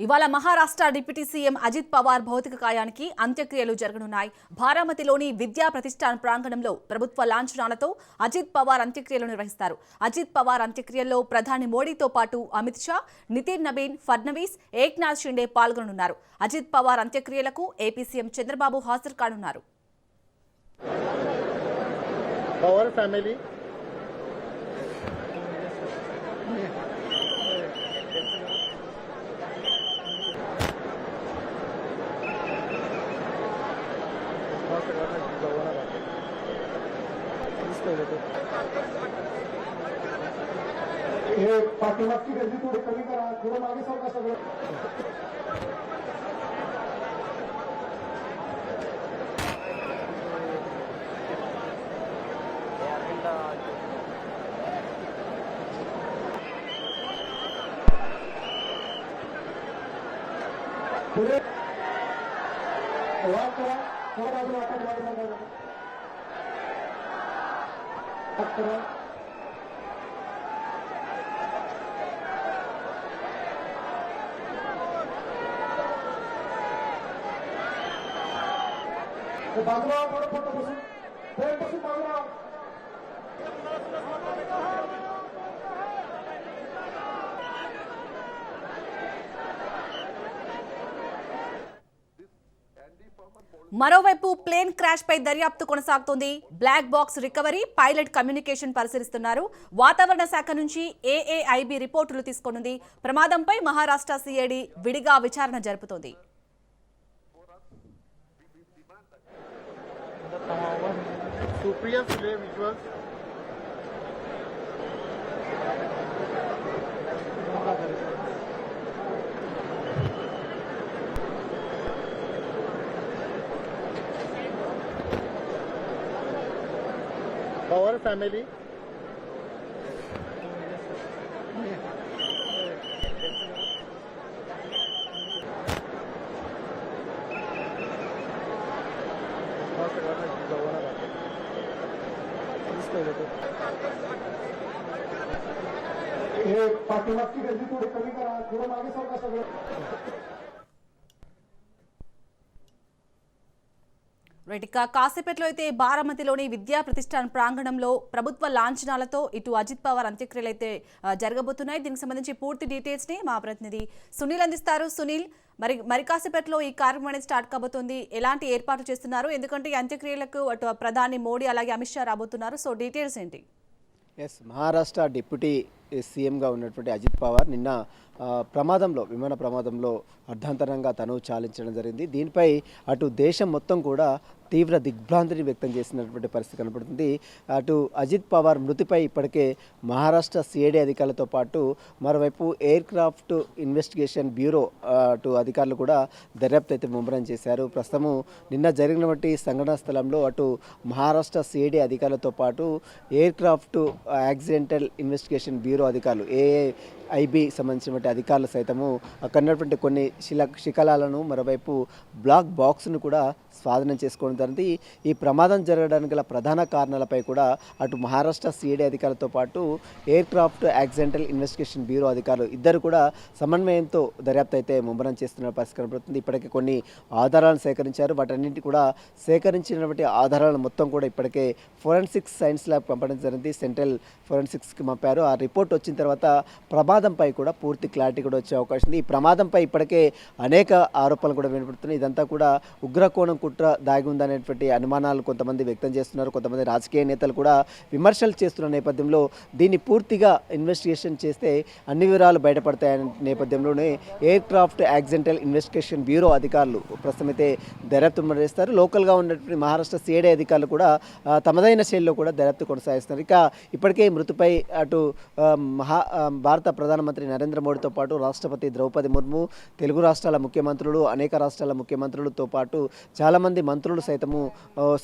ఇవాళ Maharashtra deputy CM Ajit Pawar భౌతిక కాయానికి అంత్యక్రియలు జరగనున్నాయి. బారామతిలోని విద్యా ప్రతిష్టాన్ ప్రాంగణంలో ప్రభుత్వ లాంఛనాలతో అజిత్ పవార్ అంత్యక్రియలు నిర్వహిస్తారు. అజిత్ పవార్ అంత్యక్రియల్లో ప్రధాని మోడీతో పాటు అమిత్ షా, నితిన్ నబీన్, ఫడ్నవీస్, ఏక్నాథ్ షిండే పాల్గొననున్నారు. అజిత్ పవార్ అంత్యక్రియలకు ఏపీ సీఎం చంద్రబాబు హాజరు కానున్నారు. పవార్ ఫ్యామిలీ हे पाठीमागची गर्दी थोडी कमी करा, थोडं मागे सरका सगळं. पुढे वाट करा, थोडं बाजूला वाटत मागे सरका. वाट करा. बाजूला थोडं फक्त बसून ट्रेन बसून बाजूला. మరోవైపు ప్లేన్ క్రాష్ పై దర్యాప్తు కొనసాగుతోంది. Black box recovery, pilot communication పరిశీలిస్తున్నారు. వాతావరణ శాఖ నుంచి ఏఏఐబి రిపోర్టులు తీసుకొనుంది. ప్రమాదంపై మహారాష్ట్ర సిఐడి విడిగా విచారణ జరుపుతోంది. Supriya Sule visuals. Power family. हे पाठीमागची गर्दी थोडी कमी करा, थोडं मागे सरका सगळं. ఇక కాసేపట్లో అయితే బారామతిలోని విద్యా ప్రతిష్టాన్ ప్రాంగణంలో ప్రభుత్వ లాంఛనాలతో ఇటు అజిత్ పవార్ అంత్యక్రియలు అయితే జరగబోతున్నాయి. దీనికి సంబంధించి పూర్తి డీటెయిల్స్ ని మా ప్రతినిధి సునీల్ అందిస్తారు. సునీల్, మరి కాసేపట్లో ఈ కార్యక్రమం అనేది స్టార్ట్ కాబోతుంది. ఎలాంటి ఏర్పాటు చేస్తున్నారు? ఎందుకంటే ఈ అంత్యక్రియలకు అటు ప్రధాని మోడీ అలాగే అమిత్ షా రాబోతున్నారు. సో డీటెయిల్స్ ఏంటి? మహారాష్ట్ర డిప్యూటీ సీఎంగా ఉన్నటువంటి అజిత్ పవార్ నిన్న విమాన ప్రమాదంలో అర్ధాంతరంగా తను చాలించడం జరిగింది. దీనిపై అటు దేశం మొత్తం కూడా తీవ్ర దిగ్భ్రాంతిని వ్యక్తం చేసినటువంటి పరిస్థితి కనపడుతుంది. అటు అజిత్ పవార్ మృతిపై ఇప్పటికే మహారాష్ట్ర సిఐడి అధికారులతో పాటు మరోవైపు ఎయిర్ క్రాఫ్ట్ ఇన్వెస్టిగేషన్ బ్యూరో అటు అధికారులు కూడా దర్యాప్తు అయితే ముమ్మరం చేశారు. ప్రస్తుతము నిన్న జరిగినటువంటి సంఘటనా స్థలంలో అటు మహారాష్ట్ర సిఐడి అధికారులతో పాటు air craft accidental investigation bureau అధికారులు ఏఐబి సంబంధించినటువంటి అధికారులు సైతము అక్కడ ఉన్నటువంటి కొన్ని శిఖలాలను మరోవైపు బ్లాక్ బాక్స్ను కూడా స్వాధీనం చేసుకోవడం జరిగింది. ఈ ప్రమాదం జరగడానికి గల ప్రధాన కారణాలపై కూడా అటు మహారాష్ట్ర సిఐడి అధికారులతో పాటు air craft accidental investigation bureau అధికారులు ఇద్దరు కూడా సమన్వయంతో దర్యాప్తు అయితే ముమ్మరం చేస్తున్న పరిస్థితి కనబడుతుంది. ఇప్పటికే కొన్ని ఆధారాలను సేకరించారు. వాటన్నింటి కూడా సేకరించినటువంటి ఆధారాలను మొత్తం కూడా ఇప్పటికే ఫోరెన్సిక్స్ సైన్స్ ల్యాబ్ పంపడం జరిగింది. సెంట్రల్ ఫోరెన్సిక్స్కి పంపారు. ఆ రిపోర్ట్ వచ్చిన తర్వాత ప్రమాదంపై కూడా పూర్తి క్లారిటీ కూడా వచ్చే అవకాశం ఉంది. ఈ ప్రమాదంపై ఇప్పటికే అనేక ఆరోపణలు కూడా వినపడుతున్నాయి. ఇదంతా కూడా ఉగ్రకోణం కుట్ర దాగి ఉందనేటువంటి అనుమానాలు కొంతమంది వ్యక్తం చేస్తున్నారు. కొంతమంది రాజకీయ నేతలు కూడా విమర్శలు చేస్తున్న నేపథ్యంలో దీన్ని పూర్తిగా ఇన్వెస్టిగేషన్ చేస్తే అన్ని వివరాలు బయటపడతాయనే నేపథ్యంలోనే air craft accidental investigation bureau అధికారులు ప్రస్తుతం అయితే దర్యాప్తు చేస్తారు. లోకల్గా ఉన్నటువంటి మహారాష్ట్ర సిఐడి అధికారులు కూడా తమదైన శైలిలో కూడా దర్యాప్తు కొనసాగిస్తున్నారు. ఇక ఇప్పటికే మృతిపై అటు భారత ప్రధానమంత్రి నరేంద్ర మోడీతో పాటు రాష్ట్రపతి ద్రౌపది ముర్ము, తెలుగు రాష్ట్రాల ముఖ్యమంత్రులు, అనేక రాష్ట్రాల ముఖ్యమంత్రులతో పాటు చాలామంది మంత్రులు సైతము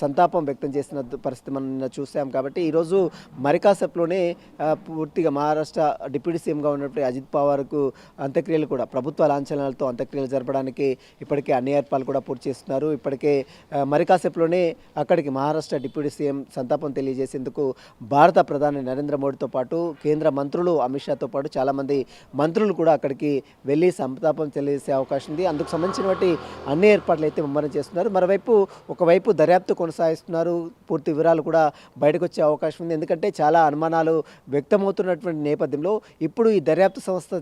సంతాపం వ్యక్తం చేసిన పరిస్థితి మనం చూసాం. కాబట్టి ఈరోజు మరికాసేపులోనే పూర్తిగా మహారాష్ట్ర డిప్యూటీ సీఎంగా ఉన్నటువంటి అజిత్ పవార్కు అంత్యక్రియలు కూడా ప్రభుత్వ లాంఛనాలతో అంత్యక్రియలు జరపడానికి ఇప్పటికే అన్ని ఏర్పాట్లు కూడా పూర్తి చేస్తున్నారు. ఇప్పటికే మరికాసేపులోనే అక్కడికి మహారాష్ట్ర డిప్యూటీ సీఎం సంతాపం తెలియజేసేందుకు భారత ప్రధాని నరేంద్ర మోడీతో పాటు కేంద్ర మంత్రులు అమిత్ షాతో పాటు చాలా చాలామంది మంత్రులు కూడా అక్కడికి వెళ్ళి సంతాపం తెలియజేసే అవకాశం ఉంది. అందుకు సంబంధించినటువంటి అన్ని ఏర్పాట్లు అయితే ముమ్మరం చేస్తున్నారు. మరోవైపు ఒకవైపు దర్యాప్తు కొనసాగిస్తున్నారు. పూర్తి వివరాలు కూడా బయటకు వచ్చే అవకాశం ఉంది. ఎందుకంటే చాలా అనుమానాలు వ్యక్తమవుతున్నటువంటి నేపథ్యంలో ఇప్పుడు ఈ దర్యాప్తు సంస్థ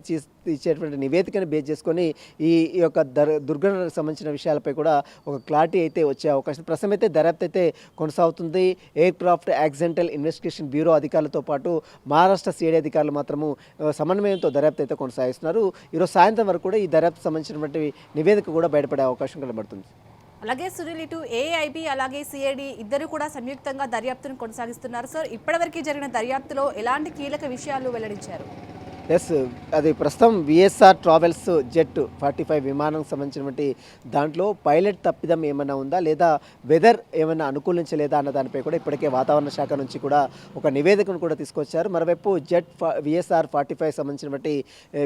ఇచ్చేటువంటి నివేదికను బేస్ చేసుకొని ఈ యొక్క దుర్ఘటనకు సంబంధించిన విషయాలపై కూడా ఒక క్లారిటీ అయితే వచ్చే అవకాశం. ప్రస్తుతం అయితే దర్యాప్తు అయితే కొనసాగుతుంది. Air craft accidental investigation bureau అధికారులతో పాటు మహారాష్ట్ర సిఐడి అధికారులు మాత్రము సమన్వయంతో దర్యాప్తు అయితే కొనసాగిస్తున్నారు. ఈరోజు సాయంత్రం వరకు కూడా ఈ దర్యాప్తు సంబంధించినటువంటి నివేదిక కూడా బయటపడే అవకాశం కనబడుతుంది. అలాగే సునీల్, ఇటు ఏఐబి అలాగే సిఐడి ఇద్దరు కూడా సంయుక్తంగా దర్యాప్తును కొనసాగిస్తున్నారు. సార్, ఇప్పటివరకు జరిగిన దర్యాప్తులో ఎలాంటి కీలక విషయాలు వెల్లడించారు? ఎస్, అది ప్రస్తుతం విఎస్ఆర్ ట్రావెల్స్ జెట్ 45 విమానం సంబంధించినటువంటి దాంట్లో పైలట్ తప్పిదం ఏమైనా ఉందా లేదా వెదర్ ఏమైనా అనుకూలించలేదా అన్న దానిపై కూడా ఇప్పటికే వాతావరణ శాఖ నుంచి కూడా ఒక నివేదికను కూడా తీసుకొచ్చారు. మరోవైపు జెట్ విఎస్ఆర్ 45 సంబంధించినటువంటి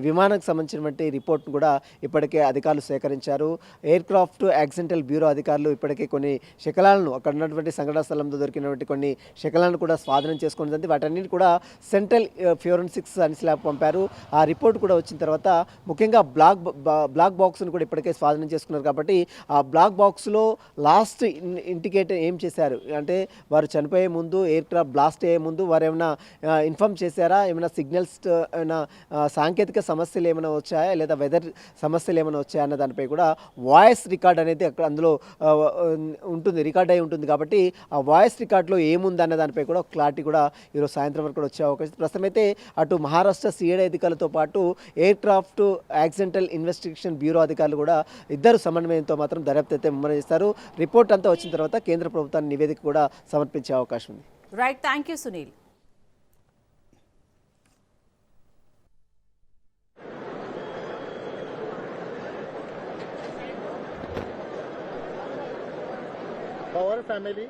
విమానానికి సంబంధించినటువంటి రిపోర్ట్ను కూడా ఇప్పటికే అధికారులు సేకరించారు. ఎయిర్ క్రాఫ్ట్ యాక్సిడెంటల్ బ్యూరో అధికారులు ఇప్పటికే కొన్ని శకలాలను అక్కడ ఉన్నటువంటి సంఘటన స్థలంలో దొరికినటువంటి కొన్ని శకలాలను కూడా స్వాధీనం చేసుకున్నది. వాటన్నిటి కూడా సెంట్రల్ ఫోరెన్సిక్స్ సైన్స్ ల్యాబ్ పంపారు. ఆ రిపోర్ట్ కూడా వచ్చిన తర్వాత ముఖ్యంగా బ్లాక్ బాక్స్ను కూడా ఇప్పటికే స్వాధీనం చేసుకున్నారు. కాబట్టి ఆ బ్లాక్ బాక్స్లో లాస్ట్ ఇండికేటర్ ఏం చేశారు అంటే వారు చనిపోయే ముందు ఎయిర్ క్రాఫ్ట్ బ్లాస్ట్ అయ్యే ముందు వారు ఏమైనా ఇన్ఫార్మ్ చేశారా, ఏమైనా సిగ్నల్స్ ఏమైనా సాంకేతిక సమస్యలు ఏమైనా వచ్చాయా లేదా వెదర్ సమస్యలు ఏమైనా వచ్చాయా అన్న దానిపై కూడా వాయిస్ రికార్డ్ అనేది అక్కడ అందులో ఉంటుంది, రికార్డ్ అయి ఉంటుంది. కాబట్టి ఆ వాయిస్ రికార్డులో ఏముంది అన్న దానిపై కూడా క్లారిటీ కూడా ఈరోజు సాయంత్రం వరకు కూడా వచ్చే అవకాశం. ప్రస్తుతం అయితే అటు మహారాష్ట్ర సిఐడి అధికారులతో పాటు air craft accidental investigation bureau అధికారులు కూడా ఇద్దరు సమన్వయంతో మాత్రం దర్యాప్తు అయితే ముమ్మరం చేస్తారు. రిపోర్ట్ అంతా వచ్చిన తర్వాత కేంద్ర ప్రభుత్వానికి నివేదిక కూడా సమర్పించే అవకాశం ఉంది. Right, thank you Sunil. Our family.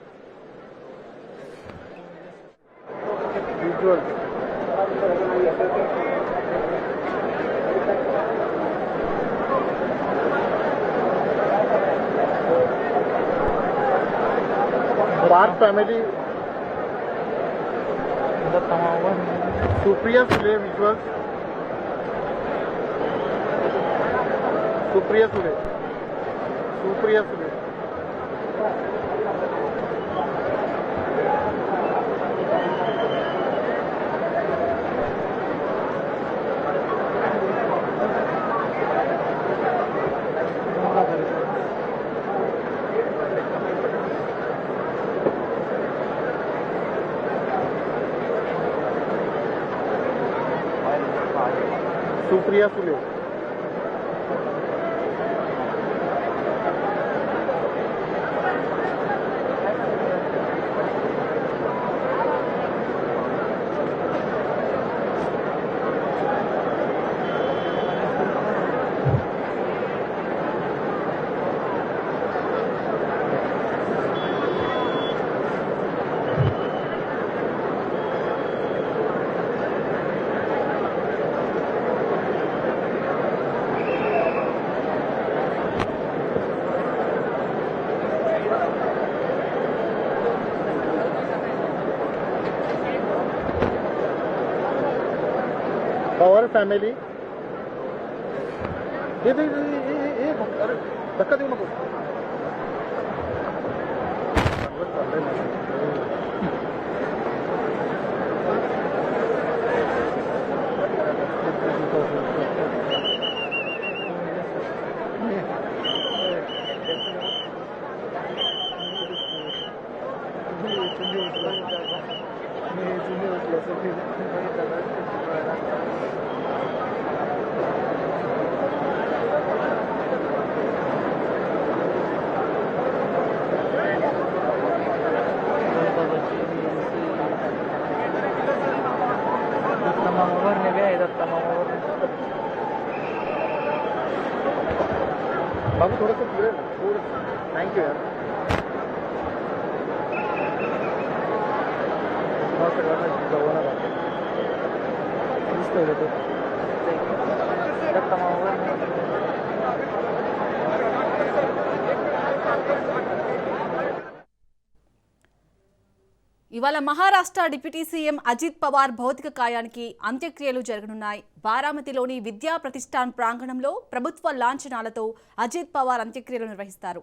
Visual. Park family. Supriya Sule visuals. Supriya Sule. Supriya Sule. Supriya Sule. Our family. ये अरे धक्का देऊ नको. बाबू थोडंसं पुढे थँक्यू यार. ఇవాళ మహారాష్ట్ర డిప్యూటీ సీఎం అజిత్ పవార్ భౌతిక కాయానికి అంత్యక్రియలు జరగనున్నాయి. బారామతిలోని విద్యా ప్రతిష్టాన్ ప్రాంగణంలో ప్రభుత్వ లాంఛనాలతో అజిత్ పవార్ అంత్యక్రియలు నిర్వహిస్తారు.